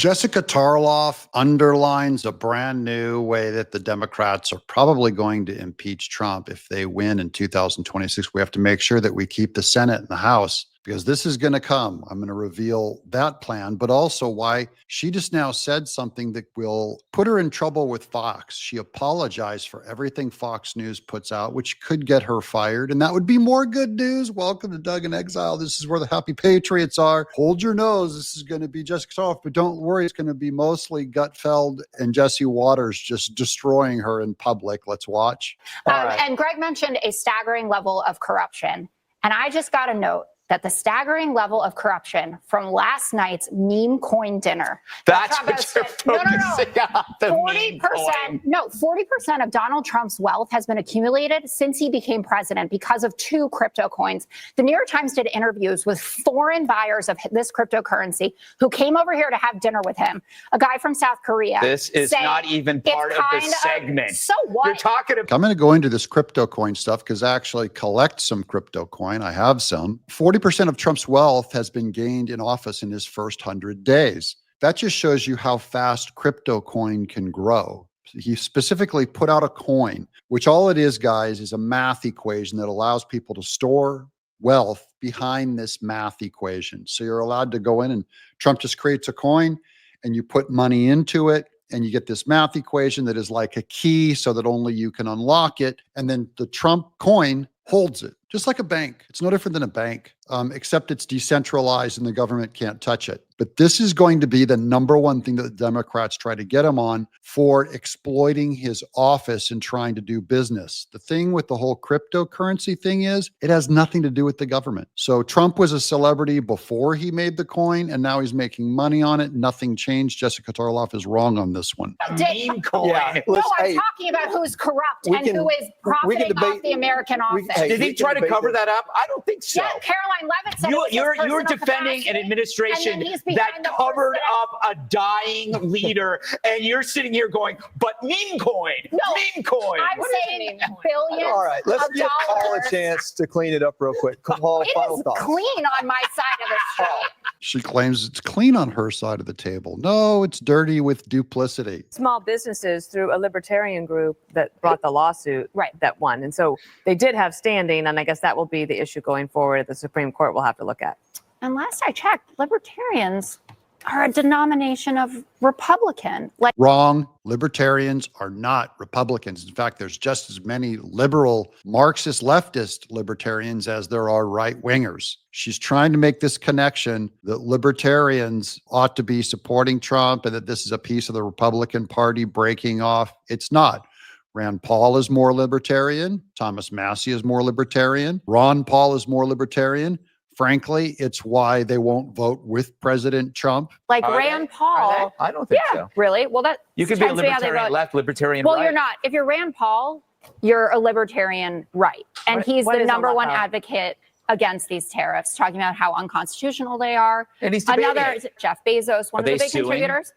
Jessica Tarlov underlines a brand new way that the Democrats are probably going to impeach Trump if they win in 2026. We have to make sure that we keep the Senate and the House, because this is going to come. I'm going to reveal that plan, but also why she just now said something that will put her in trouble with Fox. She apologized for everything Fox News puts out, which could get her fired. And that would be more good news. Welcome to Doug in Exile. This is where the happy patriots are. Hold your nose. This is going to be Jessica Tarlov, but don't worry. It's going to be mostly Gutfeld and Jesse Waters just destroying her in public. Let's watch. And Greg mentioned a staggering level of corruption. And I just got a note that the staggering level of corruption from last night's meme coin dinner. That's what you're focusing on, the 40%, meme coin. no, 40% of Donald Trump's wealth has been accumulated since he became president because of two crypto coins. The New York Times did interviews with foreign buyers of this cryptocurrency who came over here to have dinner with him. A guy from South Korea. This is not even part of the segment. So what? You're talking about. I'm going to go into this crypto coin stuff because I actually collect some crypto coin. I have some. 40% of Trump's wealth has been gained in office in his first 100 days. That just shows you how fast crypto coin can grow. He specifically put out a coin, which all it is, guys, is a math equation that allows people to store wealth behind this math equation. So you're allowed to go in and Trump just creates a coin and you put money into it and you get this math equation that is like a key so that only you can unlock it. And then the Trump coin holds it, just like a bank. It's no different than a bank, except it's decentralized and the government can't touch it. But this is going to be the number one thing that the Democrats try to get him on for exploiting his office and trying to do business. The thing with the whole cryptocurrency thing is it has nothing to do with the government. So Trump was a celebrity before he made the coin, and now he's making money on it. Nothing changed. Jessica Tarlov is wrong on this one. Meme coin. Yeah. No, I'm talking about who's corrupt and who is profiting off the American office. Did he try to cover that up? I don't think so. Yeah, Caroline Levitt said you're defending an administration that covered up a dying leader, and you're sitting here going, but meme coin, meme coin. I'm saying billions. All right, let's give Paul a chance to clean it up real quick. Paul, final thoughts. Clean on my side of the street. She claims it's clean on her side of the table. No, it's dirty with duplicity. Small businesses through a libertarian group that brought the lawsuit that won. And so they did have standing, and I guess that will be the issue going forward. The Supreme Court will have to look at. And last I checked, libertarians are a denomination of Republican. Wrong. Libertarians are not Republicans. In fact, there's just as many liberal, Marxist, leftist libertarians as there are right-wingers. She's trying to make this connection that libertarians ought to be supporting Trump and that this is a piece of the Republican Party breaking off. It's not. Rand Paul is more libertarian. Thomas Massey is more libertarian. Ron Paul is more libertarian. Frankly, it's why they won't vote with President Trump. Like Rand Paul. I don't think so. Really? Well, that you could be a libertarian left, libertarian right. right. Well, you're not. If you're Rand Paul, you're a libertarian right. And he's the number one advocate against these tariffs, talking about how unconstitutional they are. And he's another Jeff Bezos, one of the big contributors.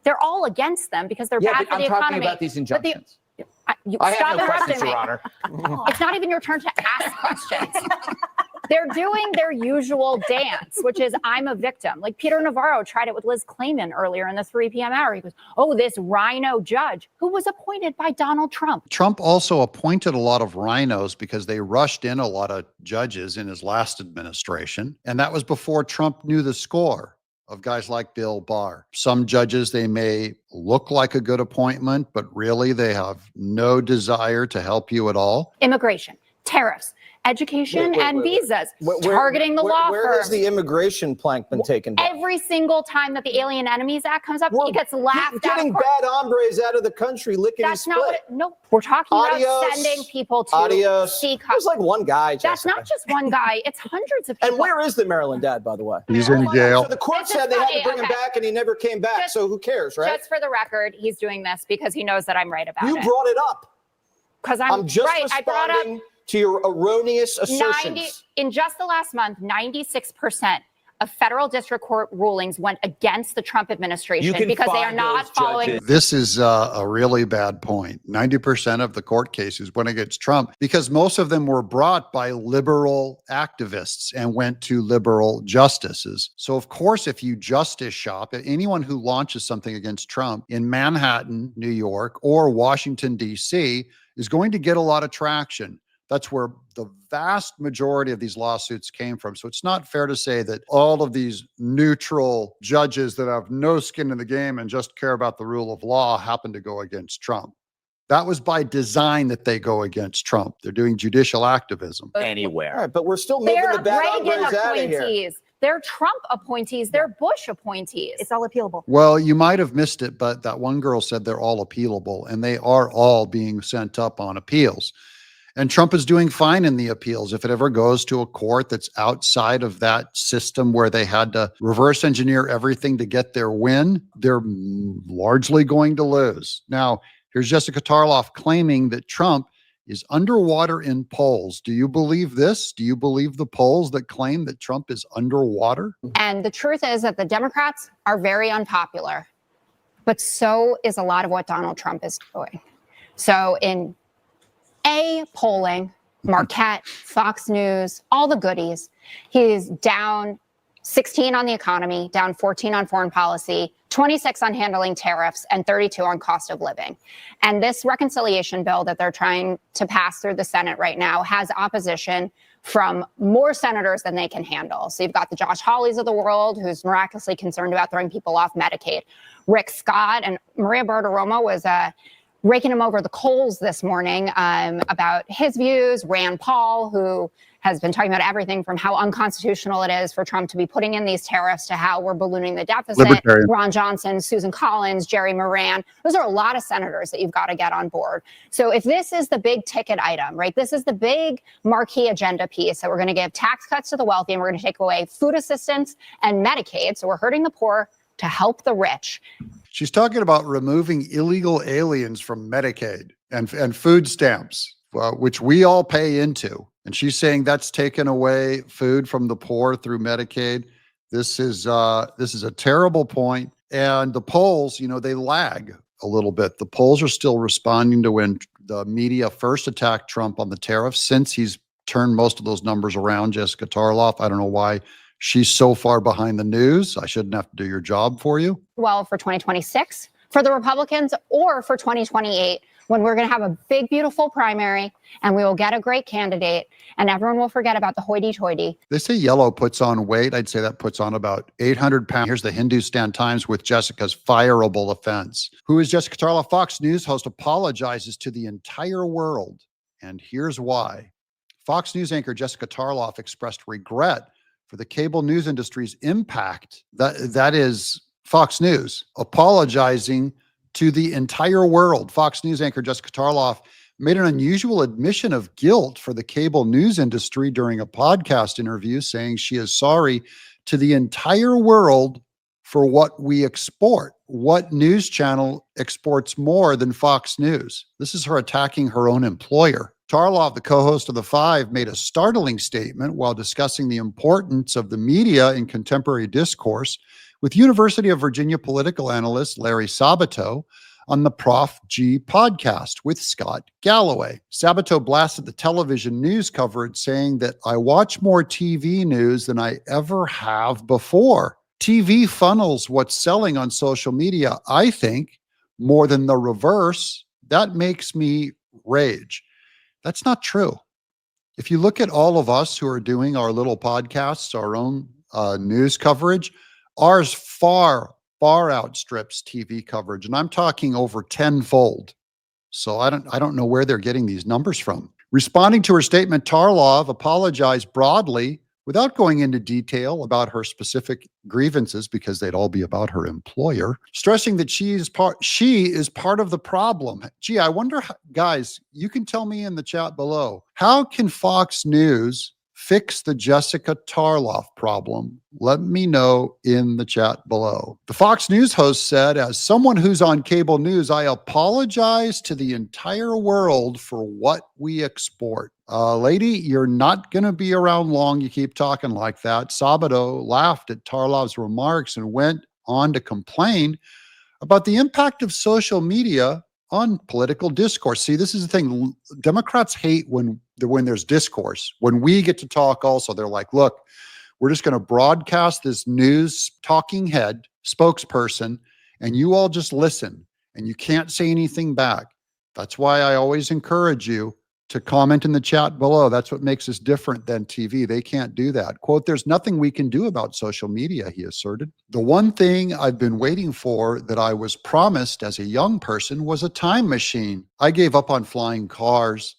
They're all against them because they're bad for the economy. I'm talking about these injunctions. I have no questions, Your Honor. It's not even your turn to ask questions. They're doing their usual dance, which is I'm a victim. Like Peter Navarro tried it with Liz Clayman earlier in the 3 p.m. hour. He goes, oh, this rhino judge who was appointed by Donald Trump. Trump also appointed a lot of rhinos because they rushed in a lot of judges in his last administration. And that was before Trump knew the score of guys like Bill Barr. Some judges, they may look like a good appointment, but really they have no desire to help you at all. Immigration, tariffs, education, and visas, targeting the law firm. Where has the immigration plank been taken down? Every single time that the Alien Enemies Act comes up, he gets laughed at. Getting bad hombres out of the country, licking his split. That's not what, we're talking about sending people to seek. There's like one guy, Jessica. That's not just one guy. It's hundreds of people. And where is the Maryland dad, by the way? He's in jail. So the court said they had to bring him back and he never came back. So who cares, right? Just for the record, he's doing this because he knows that I'm right about it. You brought it up. Because I'm just right. I brought up to your erroneous assertions. In just the last month, 96% of federal district court rulings went against the Trump administration can because they are find not those following. judges. This is a really bad point. 90% of the court cases went against Trump because most of them were brought by liberal activists and went to liberal justices. So, of course, if you justice shop, anyone who launches something against Trump in Manhattan, New York, or Washington, D.C., is going to get a lot of traction. That's where the vast majority of these lawsuits came from. So it's not fair to say that all of these neutral judges that have no skin in the game and just care about the rule of law happen to go against Trump. That was by design that they go against Trump. They're doing judicial activism. Anywhere. All right, but we're still moving They're the bad Reagan hombres out of here. appointees. They're Trump appointees. They're Bush appointees. It's all appealable. Well, you might have missed it, but that one girl said they're all appealable, and they are all being sent up on appeals. And Trump is doing fine in the appeals. If it ever goes to a court that's outside of that system where they had to reverse engineer everything to get their win, they're largely going to lose. Now, here's Jessica Tarlov claiming that Trump is underwater in polls. Do you believe this? Do you believe the polls that claim that Trump is underwater? And the truth is that the Democrats are very unpopular, but so is a lot of what Donald Trump is doing. So in polling, Marquette, Fox News, all the goodies, he's down 16 on the economy, down 14 on foreign policy, 26 on handling tariffs, and 32 on cost of living. And this reconciliation bill that they're trying to pass through the Senate right now has opposition from more senators than they can handle. So you've got the Josh Hawleys of the world, who's miraculously concerned about throwing people off Medicaid. Rick Scott and Maria Bartiromo was raking him over the coals this morning about his views. Rand Paul, who has been talking about everything from how unconstitutional it is for Trump to be putting in these tariffs to how we're ballooning the deficit. Libertarian. Ron Johnson, Susan Collins, Jerry Moran. Those are a lot of senators that you've got to get on board. So if this is the big ticket item, right, this is the big marquee agenda piece that we're going to give tax cuts to the wealthy and we're going to take away food assistance and Medicaid. So we're hurting the poor to help the rich. She's talking about removing illegal aliens from Medicaid and food stamps, which we all pay into. And she's saying that's taken away food from the poor through Medicaid. This is a terrible point. And the polls, they lag a little bit. The polls are still responding to when the media first attacked Trump on the tariffs. Since he's turned most of those numbers around, Jessica Tarlov, I don't know why she's so far behind the news. I shouldn't have to do your job for you. Well, for 2026, for the Republicans, or for 2028, when we're going to have a big, beautiful primary and we will get a great candidate and everyone will forget about the hoity-toity. They say yellow puts on weight. I'd say that puts on about 800 pounds. Here's the Hindustan Times with Jessica's fireable offense. Who is Jessica Tarlov? Fox News host apologizes to the entire world. And here's why. Fox News anchor Jessica Tarlov expressed regret for the cable news industry's impact. That is Fox News apologizing to the entire world. Fox News anchor Jessica Tarlov made an unusual admission of guilt for the cable news industry during a podcast interview, saying she is sorry to the entire world for what we export. What news channel exports more than Fox News? This is her attacking her own employer. Tarlov, the co-host of The Five, made a startling statement while discussing the importance of the media in contemporary discourse with University of Virginia political analyst Larry Sabato on the Prof G podcast with Scott Galloway. Sabato blasted the television news coverage, saying that I watch more TV news than I ever have before. TV funnels what's selling on social media, I think, more than the reverse. That makes me rage. That's not true. If you look at all of us who are doing our little podcasts, our own news coverage, ours far outstrips TV coverage, and I'm talking over tenfold. So I don't know where they're getting these numbers from. Responding to her statement, Tarlov apologized broadly without going into detail about her specific grievances, because they'd all be about her employer, stressing that she is part of the problem. Gee, I wonder, guys, you can tell me in the chat below, how can Fox News fix the Jessica Tarlov problem? Let me know in the chat below. The Fox News host said, as someone who's on cable news, I apologize to the entire world for what we export. Lady, you're not going to be around long. You keep talking like that. Sabato laughed at Tarlov's remarks and went on to complain about the impact of social media on political discourse. See, this is the thing. Democrats hate when there's discourse. When we get to talk also, they're like, look, we're just going to broadcast this news talking head spokesperson, and you all just listen, and you can't say anything back. That's why I always encourage you to comment in the chat below. That's what makes us different than TV. They can't do that. Quote, there's nothing we can do about social media, he asserted. The one thing I've been waiting for that I was promised as a young person was a time machine. I gave up on flying cars.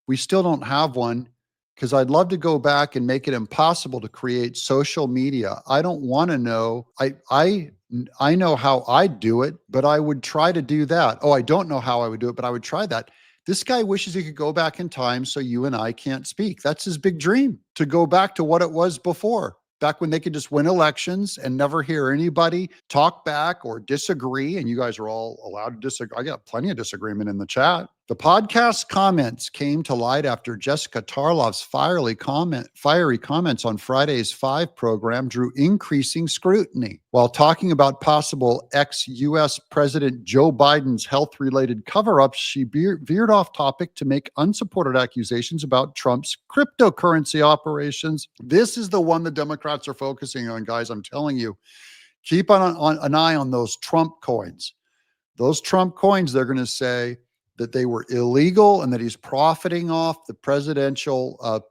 We still don't have one because I'd love to go back and make it impossible to create social media. I don't want to know. I know how I'd do it, but I would try to do that. Oh, I don't know how I would do it, but I would try that. This guy wishes he could go back in time so you and I can't speak. That's his big dream, to go back to what it was before, back when they could just win elections and never hear anybody talk back or disagree. And you guys are all allowed to disagree. I got plenty of disagreement in the chat. The podcast comments came to light after Jessica Tarlov's fiery comments on Friday's 5 program drew increasing scrutiny. While talking about possible ex-U.S. President Joe Biden's health-related cover-ups, she veered off topic to make unsupported accusations about Trump's cryptocurrency operations. This is the one the Democrats are focusing on, guys. I'm telling you, keep on an eye on those Trump coins. Those Trump coins, they're going to say that they were illegal and that he's profiting off the presidential,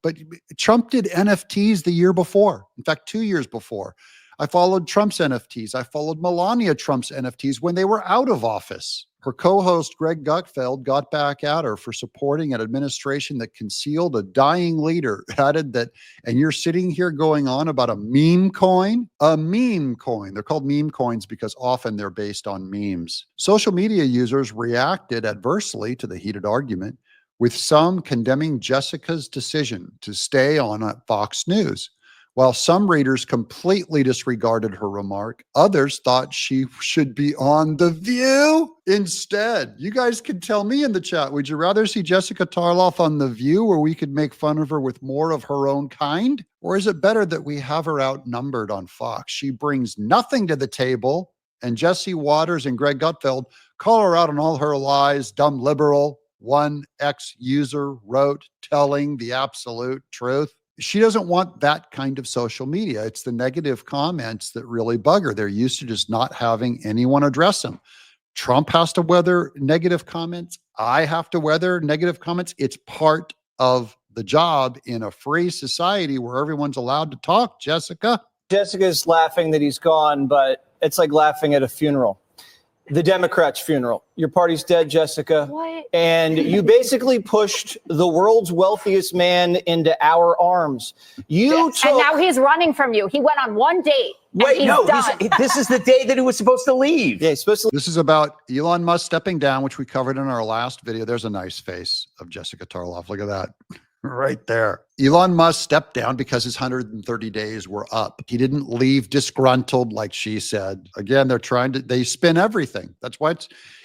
but Trump did NFTs the year before. In fact, 2 years before. I followed Trump's NFTs. I followed Melania Trump's NFTs when they were out of office. Her co-host, Greg Gutfeld, got back at her for supporting an administration that concealed a dying leader, added that, and you're sitting here going on about a meme coin? A meme coin. They're called meme coins because often they're based on memes. Social media users reacted adversely to the heated argument, with some condemning Jessica's decision to stay on Fox News. While some readers completely disregarded her remark, others thought she should be on The View instead. You guys can tell me in the chat, would you rather see Jessica Tarlov on The View where we could make fun of her with more of her own kind? Or is it better that we have her outnumbered on Fox? She brings nothing to the table, and Jesse Waters and Greg Gutfeld call her out on all her lies, dumb liberal, one ex-user wrote, telling the absolute truth. She doesn't want that kind of social media. It's the negative comments that really bug her. They're used to just not having anyone address them. Trump has to weather negative comments. I have to weather negative comments. It's part of the job in a free society where everyone's allowed to talk, Jessica. Jessica's laughing that he's gone, but it's like laughing at a funeral. The Democrats' funeral. Your party's dead, Jessica. What? And you basically pushed the world's wealthiest man into our arms. And now he's running from you. He went on one date. Wait, no, this is the day that he was supposed to leave. Yeah, he's supposed to. This is about Elon Musk stepping down, which we covered in our last video. There's a nice face of Jessica Tarlov. Look at that. Right there. Elon Musk stepped down because his 130 days were up. He didn't leave disgruntled like she said. Again, they spin everything. That's why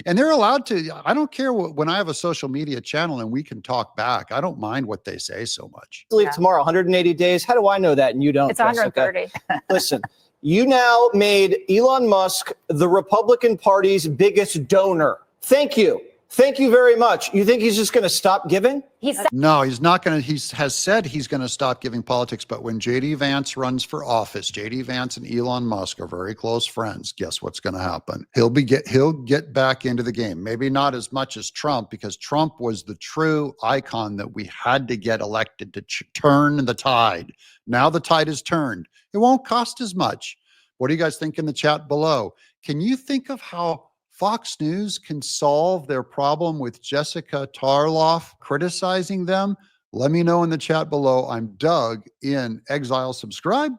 and they're allowed to. I don't care when I have a social media channel and we can talk back. I don't mind what they say so much. Leave tomorrow, 180 days. How do I know that and you don't? It's 130. Listen, you now made Elon Musk the Republican Party's biggest donor. Thank you. Thank you very much. You think he's just going to stop giving? No, he's not going to. He has said he's going to stop giving politics. But when J.D. Vance runs for office, J.D. Vance and Elon Musk are very close friends. Guess what's going to happen? He'll get back into the game. Maybe not as much as Trump, because Trump was the true icon that we had to get elected to turn the tide. Now the tide is turned. It won't cost as much. What do you guys think in the chat below? Can you think of how Fox News can solve their problem with Jessica Tarlov criticizing them? Let me know in the chat below. I'm Doug in Exile. Subscribe.